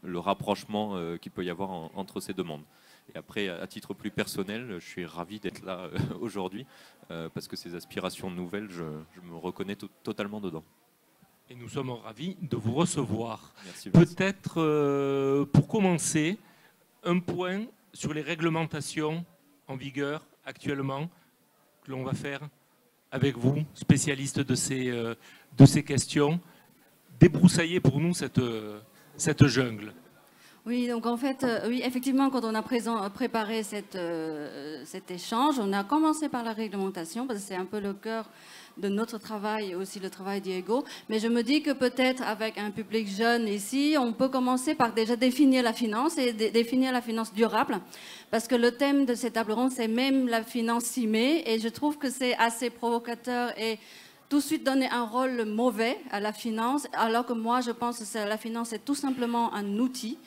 le rapprochement qu'il peut y avoir entre ces deux mondes. Et après, à titre plus personnel, je suis ravi d'être là aujourd'hui, parce que ces aspirations nouvelles, je me reconnais totalement dedans. Et nous sommes ravis de vous recevoir. Merci. Peut-être, pour commencer, un point sur les réglementations en vigueur actuellement que l'on va faire avec vous, spécialiste de ces questions. Débroussaillez pour nous cette jungle. Oui, donc en fait, oui, effectivement, quand on a préparé cet échange, on a commencé par la réglementation, parce que c'est un peu le cœur de notre travail et aussi le travail d'Iego. Mais je me dis que peut-être avec un public jeune ici, on peut commencer par déjà définir la finance et définir la finance durable. Parce que le thème de cette table ronde, c'est même la finance cimée. Et je trouve que c'est assez provocateur et tout de suite donner un rôle mauvais à la finance, alors que moi, je pense que la finance est tout simplement un outil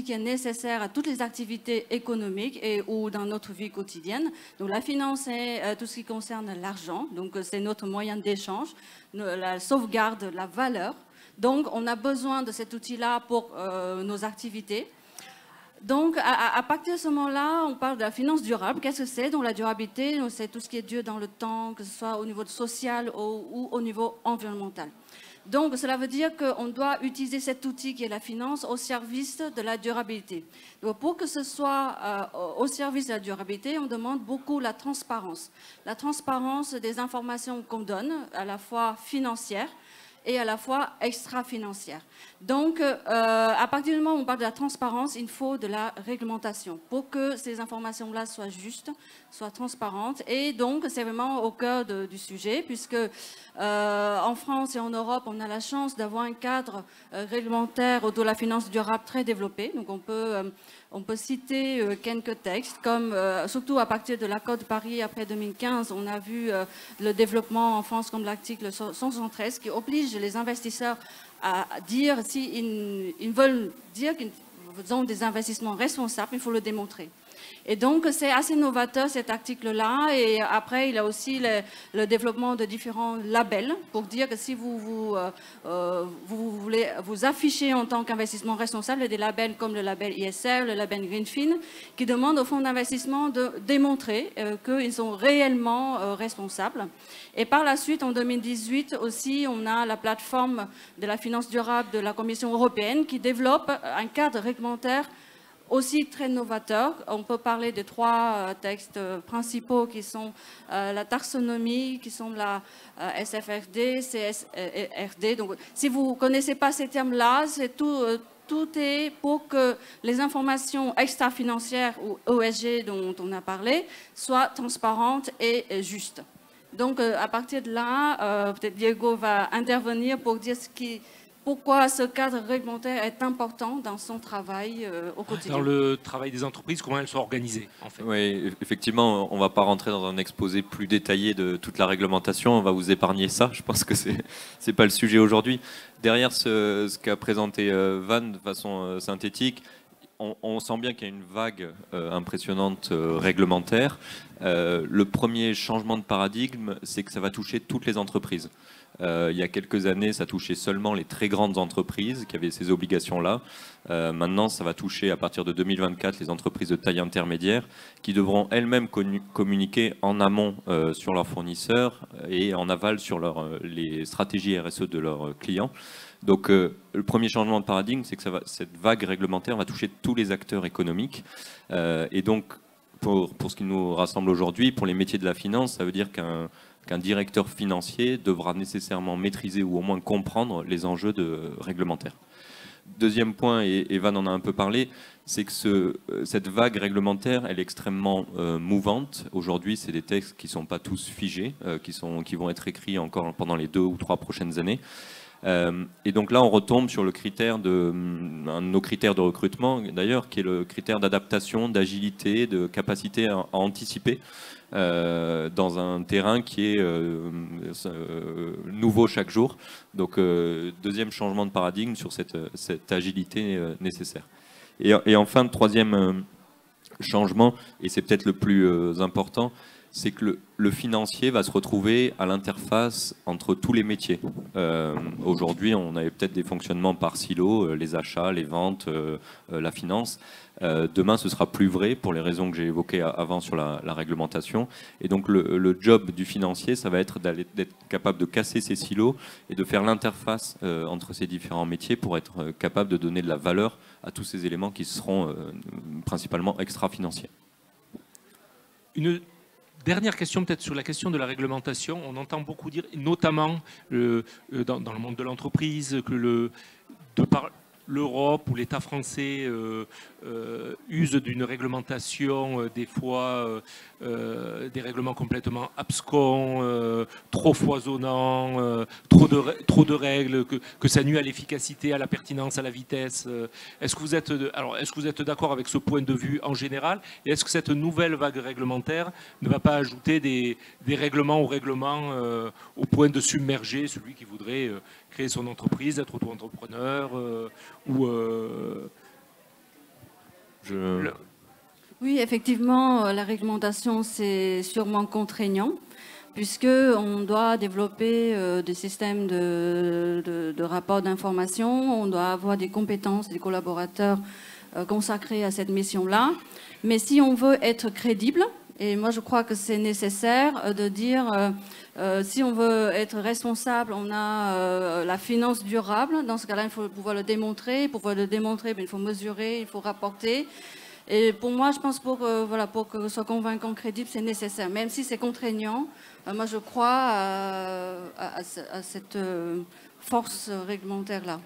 qui est nécessaire à toutes les activités économiques et ou dans notre vie quotidienne. Donc la finance, c'est tout ce qui concerne l'argent, donc c'est notre moyen d'échange, la sauvegarde, la valeur. Donc on a besoin de cet outil-là pour nos activités. Donc, à partir de ce moment-là, on parle de la finance durable. Qu'est-ce que c'est? Donc, la durabilité, c'est tout ce qui est dur dans le temps, que ce soit au niveau social ou au niveau environnemental. Donc, cela veut dire qu'on doit utiliser cet outil qui est la finance au service de la durabilité. Donc, pour que ce soit au service de la durabilité, on demande beaucoup la transparence. La transparence des informations qu'on donne, à la fois financières, et à la fois extra-financière. Donc, à partir du moment où on parle de la transparence, il faut de la réglementation pour que ces informations-là soient justes, soient transparentes. Et donc, c'est vraiment au cœur du sujet, puisque en France et en Europe, on a la chance d'avoir un cadre réglementaire autour de la finance durable très développé. Donc, on peut citer quelques textes, comme surtout à partir de l'accord de Paris après 2015, on a vu le développement en France comme l'article 173 qui oblige les investisseurs à dire s'ils veulent dire qu'ils ont des investissements responsables, il faut le démontrer. Et donc, c'est assez novateur cet article-là. Et après, il y a aussi le développement de différents labels pour dire que si vous voulez vous afficher en tant qu'investissement responsable, des labels comme le label ISR, le label Greenfin, qui demandent aux fonds d'investissement de démontrer qu'ils sont réellement responsables. Et par la suite, en 2018 aussi, on a la plateforme de la finance durable de la Commission européenne qui développe un cadre réglementaire aussi très novateur. On peut parler de trois textes principaux qui sont la taxonomie, qui sont la SFRD, CSRD. Donc, si vous ne connaissez pas ces termes-là, c'est tout est pour que les informations extra-financières ou ESG dont on a parlé soient transparentes et justes. Donc, à partir de là, peut-être Diego va intervenir pour dire pourquoi ce cadre réglementaire est important dans son travail au quotidien. Dans le travail des entreprises, comment elles sont organisées, en fait. Oui, effectivement, on ne va pas rentrer dans un exposé plus détaillé de toute la réglementation, on va vous épargner ça, je pense que ce n'est pas le sujet aujourd'hui. Derrière ce qu'a présenté Van de façon synthétique, on sent bien qu'il y a une vague impressionnante réglementaire. Le premier changement de paradigme, c'est que ça va toucher toutes les entreprises. Il y a quelques années, ça touchait seulement les très grandes entreprises qui avaient ces obligations-là. Maintenant, ça va toucher à partir de 2024 les entreprises de taille intermédiaire qui devront elles-mêmes communiquer en amont sur leurs fournisseurs et en aval sur les stratégies RSE de leurs clients. Donc, le premier changement de paradigme, c'est que cette vague réglementaire va toucher tous les acteurs économiques. Et donc, pour ce qui nous rassemble aujourd'hui, pour les métiers de la finance, ça veut dire qu'un directeur financier devra nécessairement maîtriser ou au moins comprendre les enjeux réglementaires. Deuxième point, et Evan en a un peu parlé, c'est que cette vague réglementaire, elle est extrêmement mouvante. Aujourd'hui, c'est des textes qui ne sont pas tous figés, qui vont être écrits encore pendant les 2 ou 3 prochaines années. Et donc là, on retombe sur un de nos critères de recrutement, d'ailleurs, qui est le critère d'adaptation, d'agilité, de capacité à anticiper dans un terrain qui est nouveau chaque jour. Donc, deuxième changement de paradigme sur cette agilité nécessaire. Et enfin, troisième changement, et c'est peut-être le plus important, c'est que le financier va se retrouver à l'interface entre tous les métiers. Aujourd'hui, on avait peut-être des fonctionnements par silo, les achats, les ventes, la finance. Demain, ce sera plus vrai pour les raisons que j'ai évoquées avant sur la réglementation. Et donc, le job du financier, ça va être d'être capable de casser ces silos et de faire l'interface entre ces différents métiers pour être capable de donner de la valeur à tous ces éléments qui seront principalement extra-financiers. Une dernière question peut-être sur la question de la réglementation. On entend beaucoup dire, notamment dans le monde de l'entreprise, que l'Europe ou l'État français use d'une réglementation, des fois des règlements complètement abscons, trop foisonnants, trop de règles, que ça nuit à l'efficacité, à la pertinence, à la vitesse. Est-ce que vous êtes d'accord avec ce point de vue en général? Et est-ce que cette nouvelle vague réglementaire ne va pas ajouter des règlements au règlement au point de submerger celui qui voudrait créer son entreprise, être auto-entrepreneur Oui, effectivement, la réglementation, c'est sûrement contraignant, puisqu'on doit développer des systèmes de rapport d'information, on doit avoir des compétences, des collaborateurs consacrés à cette mission-là. Mais si on veut être crédible, et moi je crois que c'est nécessaire de dire, si on veut être responsable, on a la finance durable. Dans ce cas-là, il faut pouvoir le démontrer. Pour pouvoir le démontrer, il faut mesurer, il faut rapporter. Et pour moi, je pense pour que ce soit convaincant, crédible, c'est nécessaire. Même si c'est contraignant, moi je crois à cette force réglementaire-là.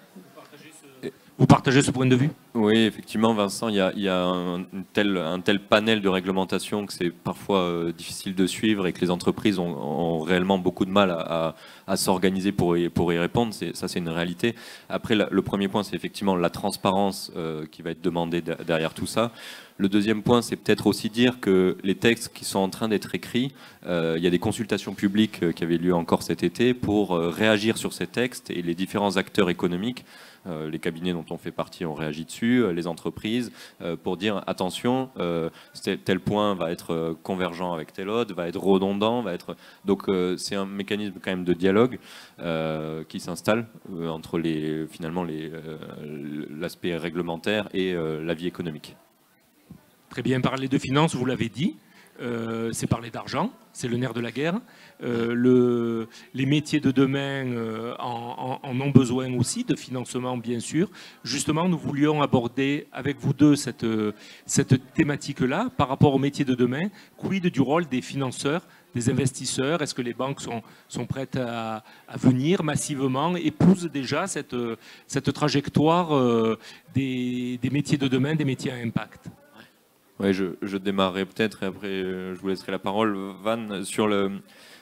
Vous partagez ce point de vue? Oui, effectivement, Vincent, il y a un tel panel de réglementation que c'est parfois difficile de suivre et que les entreprises ont réellement beaucoup de mal à s'organiser pour y répondre. Ça, c'est une réalité. Après, le premier point, c'est effectivement la transparence qui va être demandée derrière tout ça. Le deuxième point, c'est peut-être aussi dire que les textes qui sont en train d'être écrits, il y a des consultations publiques qui avaient lieu encore cet été pour réagir sur ces textes, et les différents acteurs économiques, les cabinets dont on fait partie ont réagi dessus, les entreprises, pour dire attention, tel point va être convergent avec tel autre, va être redondant, donc c'est un mécanisme quand même de dialogue qui s'installe entre l'aspect réglementaire et la vie économique. Très bien, parler de finances, vous l'avez dit, c'est parler d'argent, c'est le nerf de la guerre. Les métiers de demain en ont besoin aussi, de financement bien sûr. Justement, nous voulions aborder avec vous deux cette thématique-là par rapport aux métiers de demain. Quid du rôle des financeurs, des investisseurs? Est-ce que les banques sont prêtes à venir massivement, épousent déjà cette trajectoire des métiers de demain, des métiers à impact? Oui, je démarrerai peut-être et après je vous laisserai la parole. Van,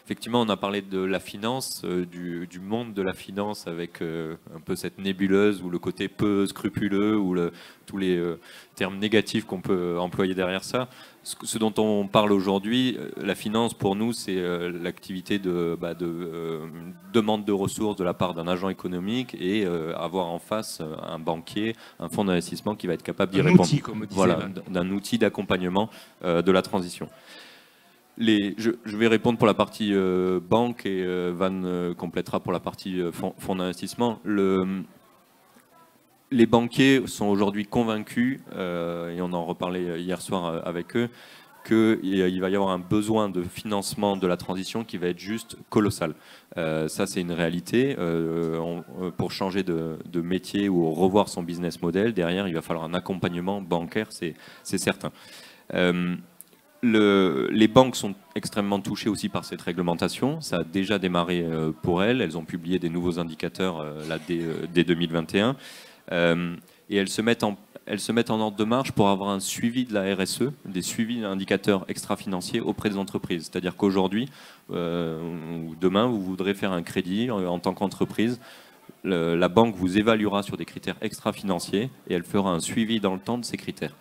effectivement, on a parlé de la finance, du monde de la finance avec un peu cette nébuleuse ou le côté peu scrupuleux ou tous les termes négatifs qu'on peut employer derrière ça. Ce dont on parle aujourd'hui, la finance pour nous, c'est l'activité de demande de ressources de la part d'un agent économique et avoir en face un banquier, un fonds d'investissement qui va être capable d'y répondre. Outil, comme disait voilà, Van. d'un outil d'accompagnement de la transition. Je vais répondre pour la partie banque et Van complétera pour la partie fonds d'investissement. Les banquiers sont aujourd'hui convaincus, et on en reparlait hier soir avec eux, qu'il va y avoir un besoin de financement de la transition qui va être juste colossal. Ça, c'est une réalité. Pour changer de métier ou revoir son business model, derrière, il va falloir un accompagnement bancaire, c'est certain. Les banques sont extrêmement touchées aussi par cette réglementation. Ça a déjà démarré pour elles. Elles ont publié des nouveaux indicateurs là, dès 2021. Et elles se mettent en ordre de marche pour avoir un suivi de la RSE, des suivis d'indicateurs extra-financiers auprès des entreprises. C'est-à-dire qu'aujourd'hui, ou demain, vous voudrez faire un crédit en tant qu'entreprise. La banque vous évaluera sur des critères extra-financiers et elle fera un suivi dans le temps de ces critères.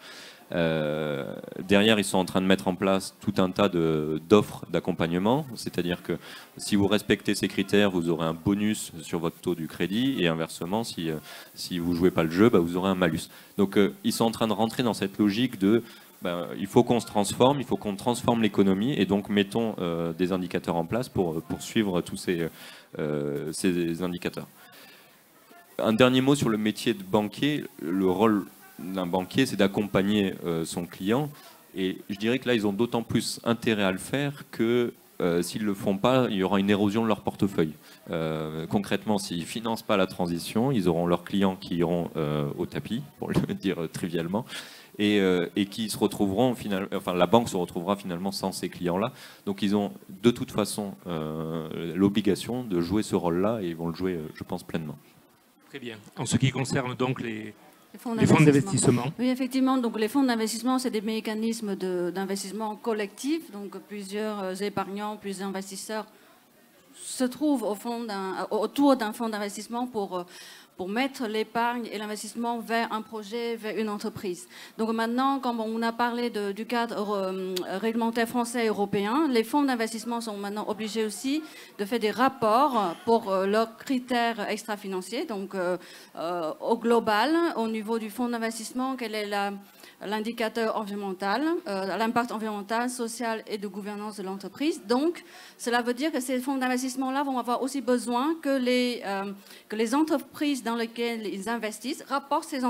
Derrière, ils sont en train de mettre en place tout un tas d'offres d'accompagnement, c'est-à-dire que si vous respectez ces critères, vous aurez un bonus sur votre taux du crédit, et inversement, si vous ne jouez pas le jeu, vous aurez un malus. Donc ils sont en train de rentrer dans cette logique de il faut qu'on se transforme, il faut qu'on transforme l'économie, et donc mettons des indicateurs en place pour suivre tous ces indicateurs. Un dernier mot sur le métier de banquier. Le rôle d'un banquier, c'est d'accompagner son client, et je dirais que là, ils ont d'autant plus intérêt à le faire que s'ils ne le font pas, il y aura une érosion de leur portefeuille. Concrètement, s'ils ne financent pas la transition, ils auront leurs clients qui iront au tapis, pour le dire trivialement, et qui se retrouveront finalement, enfin la banque se retrouvera finalement sans ces clients-là. Donc ils ont de toute façon l'obligation de jouer ce rôle-là, et ils vont le jouer, je pense, pleinement. Très bien. En ce qui concerne donc les fonds d'investissement. Oui, effectivement. Donc, les fonds d'investissement, c'est des mécanismes d'investissement collectif. Donc, plusieurs épargnants, plusieurs investisseurs se trouvent autour d'un fonds d'investissement pour mettre l'épargne et l'investissement vers un projet, vers une entreprise. Donc maintenant, comme on a parlé du cadre réglementaire français et européen, les fonds d'investissement sont maintenant obligés aussi de faire des rapports pour leurs critères extra-financiers. Donc au global, au niveau du fonds d'investissement, quel est l'indicateur environnemental, l'impact environnemental, social et de gouvernance de l'entreprise. Donc, cela veut dire que ces fonds d'investissement-là vont avoir aussi besoin que les entreprises dans lesquelles ils investissent rapportent ces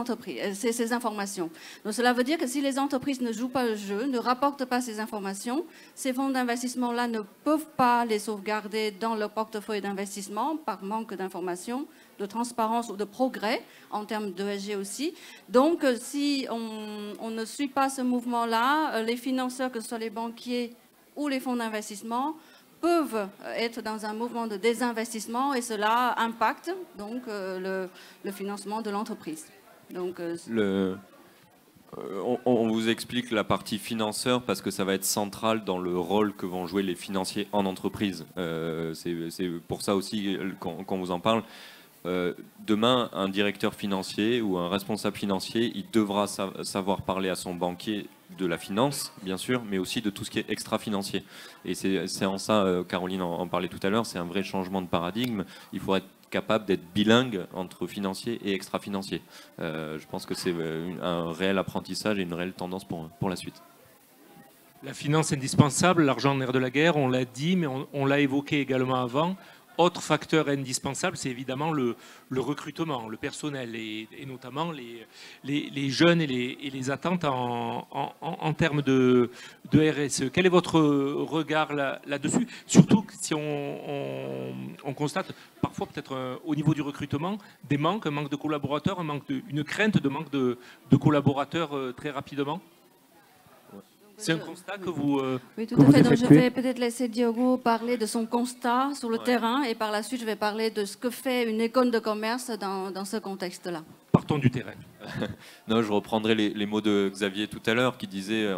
informations. Donc, cela veut dire que si les entreprises ne jouent pas le jeu, ne rapportent pas ces informations, ces fonds d'investissement-là ne peuvent pas les sauvegarder dans leur portefeuille d'investissement par manque d'informations, de transparence ou de progrès en termes d'ESG aussi. Donc, si on ne suit pas ce mouvement-là, les financeurs, que ce soit les banquiers ou les fonds d'investissement, peuvent être dans un mouvement de désinvestissement, et cela impacte donc le financement de l'entreprise. Donc, on vous explique la partie financeur parce que ça va être central dans le rôle que vont jouer les financiers en entreprise. C'est pour ça aussi qu'on vous en parle. Demain, un directeur financier ou un responsable financier, il devra savoir parler à son banquier de la finance, bien sûr, mais aussi de tout ce qui est extra-financier. Et c'est en ça, Caroline en parlait tout à l'heure, c'est un vrai changement de paradigme. Il faut être capable d'être bilingue entre financier et extra-financier. Je pense que c'est un réel apprentissage et une réelle tendance pour la suite. La finance est indispensable, l'argent nerf de la guerre, on l'a dit, mais on l'a évoqué également avant. Autre facteur indispensable, c'est évidemment le recrutement, le personnel, et notamment les jeunes et les attentes en termes de RSE. Quel est votre regard là-dessus? Surtout si on constate parfois peut-être au niveau du recrutement des manques, un manque de collaborateurs, une crainte de manque de collaborateurs très rapidement. C'est un constat que vous Oui, tout à fait. Donc, je vais peut-être laisser Diogo parler de son constat sur le terrain, et par la suite, je vais parler de ce que fait une école de commerce dans ce contexte-là. Partons du terrain. Non, je reprendrai les mots de Xavier tout à l'heure, qui disait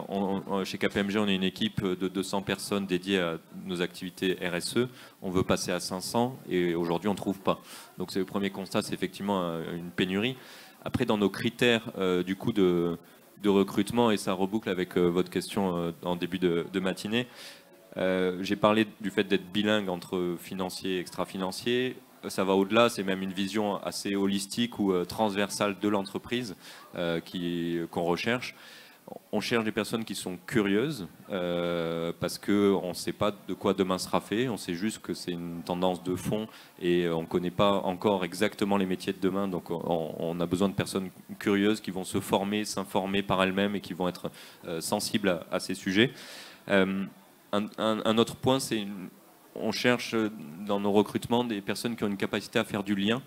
chez KPMG, on est une équipe de 200 personnes dédiées à nos activités RSE. On veut passer à 500 et aujourd'hui, on ne trouve pas. Donc, c'est le premier constat, c'est effectivement une pénurie. Après, dans nos critères du coup de recrutement, et ça reboucle avec votre question en début de matinée. J'ai parlé du fait d'être bilingue entre financier et extra-financier. Ça va au-delà, c'est même une vision assez holistique ou transversale de l'entreprise qu'on recherche. On cherche des personnes qui sont curieuses parce qu'on ne sait pas de quoi demain sera fait, on sait juste que c'est une tendance de fond et on ne connaît pas encore exactement les métiers de demain, donc on a besoin de personnes curieuses qui vont se former, s'informer par elles-mêmes et qui vont être sensibles à ces sujets. Un autre point, c'est on cherche dans nos recrutements des personnes qui ont une capacité à faire du lien.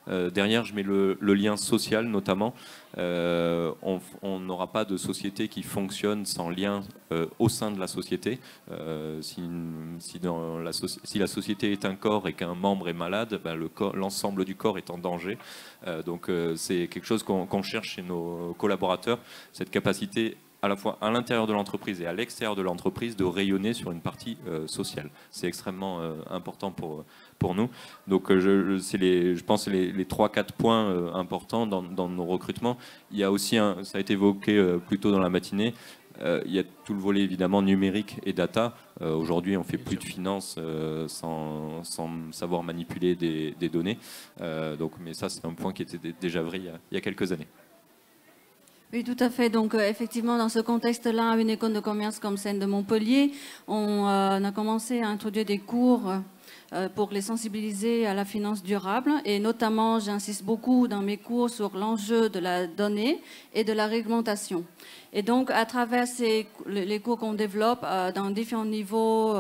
Derrière, je mets le lien social notamment. On n'aura pas de société qui fonctionne sans lien au sein de la société. Si la société est un corps et qu'un membre est malade, ben l'ensemble du corps est en danger. Donc c'est quelque chose qu'on cherche chez nos collaborateurs, cette capacité à la fois à l'intérieur de l'entreprise et à l'extérieur de l'entreprise de rayonner sur une partie sociale. C'est extrêmement important pour nous. Donc je pense que les 3-4 points importants dans nos recrutements. Il y a aussi, ça a été évoqué plus tôt dans la matinée, il y a tout le volet évidemment numérique et data. Aujourd'hui, on ne fait plus de finance sans savoir manipuler des données. Mais ça, c'est un point qui était déjà vrai il y a quelques années. Oui, tout à fait. Donc, effectivement, dans ce contexte-là, une école de commerce comme celle de Montpellier, on a commencé à introduire des cours pour les sensibiliser à la finance durable. Et notamment, j'insiste beaucoup dans mes cours sur l'enjeu de la donnée et de la réglementation. Et donc, à travers les cours qu'on développe dans différents niveaux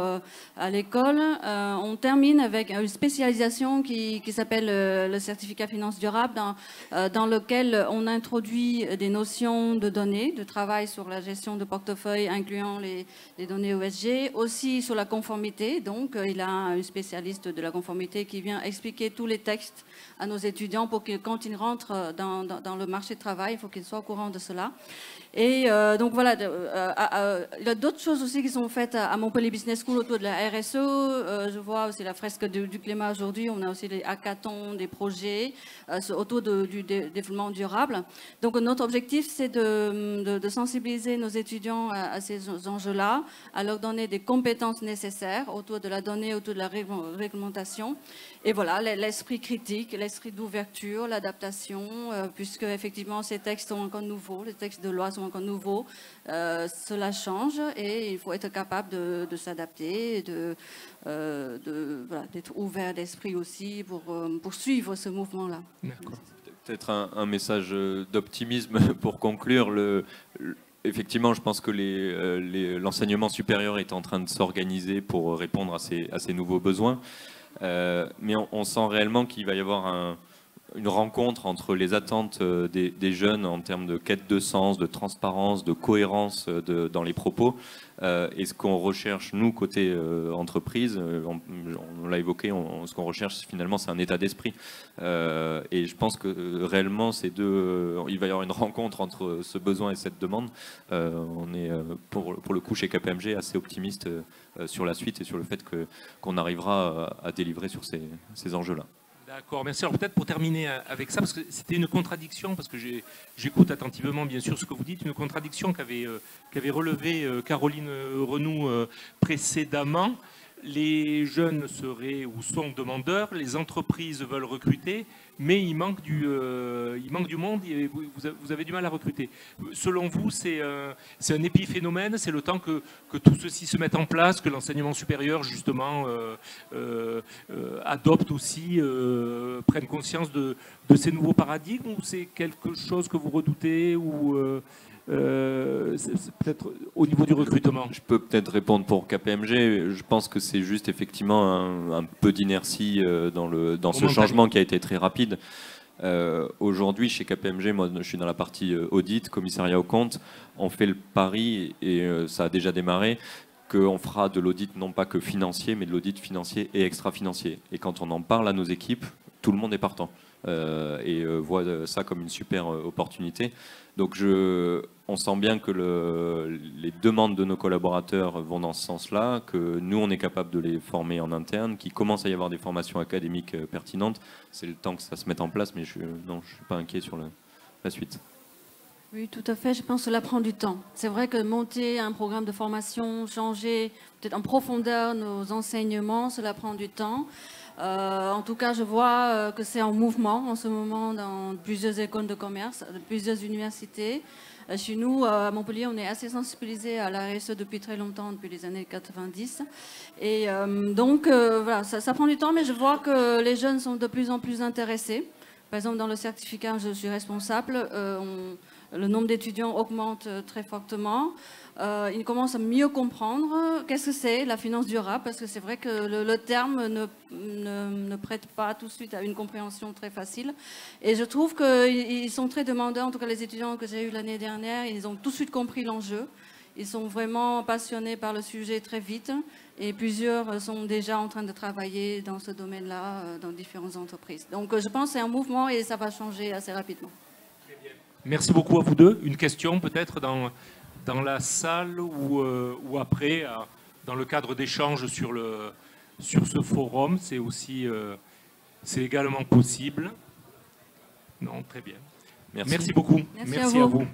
à l'école, on termine avec une spécialisation qui s'appelle le certificat finance durable, dans lequel on introduit des notions de données, de travail sur la gestion de portefeuille, incluant les données ESG, aussi sur la conformité. Donc, il a un spécialiste de la conformité qui vient expliquer tous les textes à nos étudiants pour que quand ils rentrent dans le marché de travail, il faut qu'ils soient au courant de cela. Et donc voilà, il y a d'autres choses aussi qui sont faites à Montpellier Business School autour de la RSE. Je vois aussi la fresque du climat aujourd'hui. On a aussi les hackathons, des projets autour du développement durable. Donc notre objectif, c'est de sensibiliser nos étudiants à ces enjeux-là, à leur donner des compétences nécessaires autour de la donnée, autour de la réglementation. Et voilà, l'esprit critique, l'esprit d'ouverture, l'adaptation, puisque effectivement ces textes sont encore nouveaux, les textes de loi sont encore nouveaux, cela change et il faut être capable de s'adapter, d'être ouvert d'esprit aussi pour suivre ce mouvement-là. Peut-être un message d'optimisme pour conclure. Effectivement, je pense que l'enseignement supérieur est en train de s'organiser pour répondre à ces nouveaux besoins. Mais on sent réellement qu'il va y avoir une rencontre entre les attentes des jeunes en termes de quête de sens, de transparence, de cohérence dans les propos, et ce qu'on recherche, nous, côté entreprise, on l'a évoqué, ce qu'on recherche finalement, c'est un état d'esprit. Et je pense que réellement, il va y avoir une rencontre entre ce besoin et cette demande. On est, pour le coup, chez KPMG, assez optimiste sur la suite et sur le fait qu'on arrivera à délivrer sur ces enjeux-là. D'accord, merci. Alors peut-être pour terminer avec ça, parce que c'était une contradiction, parce que j'écoute attentivement bien sûr ce que vous dites, une contradiction qu'avait relevé Caroline Renoux précédemment. Les jeunes seraient ou sont demandeurs, les entreprises veulent recruter, mais il manque du monde et vous avez du mal à recruter. Selon vous, c'est un épiphénomène, c'est le temps que tout ceci se mette en place, que l'enseignement supérieur, justement, adopte aussi, prenne conscience de ces nouveaux paradigmes, ou c'est quelque chose que vous redoutez ou c'est peut-être au niveau du recrutement? Je peux peut-être répondre pour KPMG. Je pense que c'est juste effectivement un peu d'inertie dans ce changement qui a été très rapide. Aujourd'hui, chez KPMG, moi je suis dans la partie audit, commissariat aux comptes. On fait le pari, et ça a déjà démarré, qu'on fera de l'audit non pas que financier, mais de l'audit financier et extra-financier. Et quand on en parle à nos équipes, tout le monde est partant et voit ça comme une super opportunité. Donc on sent bien que les demandes de nos collaborateurs vont dans ce sens-là, que nous on est capable de les former en interne, qu'il commence à y avoir des formations académiques pertinentes. C'est le temps que ça se mette en place, mais je ne suis pas inquiet sur la suite. Oui, tout à fait. Je pense que cela prend du temps. C'est vrai que monter un programme de formation, changer peut-être en profondeur nos enseignements, cela prend du temps. En tout cas, je vois que c'est en mouvement en ce moment dans plusieurs écoles de commerce, plusieurs universités. Chez nous, à Montpellier, on est assez sensibilisés à la RSE depuis très longtemps, depuis les années 90. Et donc, voilà, ça prend du temps, mais je vois que les jeunes sont de plus en plus intéressés. Par exemple, dans le certificat, je suis responsable. Le nombre d'étudiants augmente très fortement. Ils commencent à mieux comprendre qu'est-ce que c'est la finance durable, parce que c'est vrai que le terme ne prête pas tout de suite à une compréhension très facile. Et je trouve qu'ils sont très demandeurs, en tout cas les étudiants que j'ai eus l'année dernière, ils ont tout de suite compris l'enjeu. Ils sont vraiment passionnés par le sujet très vite et plusieurs sont déjà en train de travailler dans ce domaine-là dans différentes entreprises. Donc je pense que c'est un mouvement et ça va changer assez rapidement. Merci beaucoup à vous deux. Une question peut-être dans la salle ou après, dans le cadre d'échanges sur ce forum, c'est également possible. Non, très bien. Merci beaucoup. Merci à vous.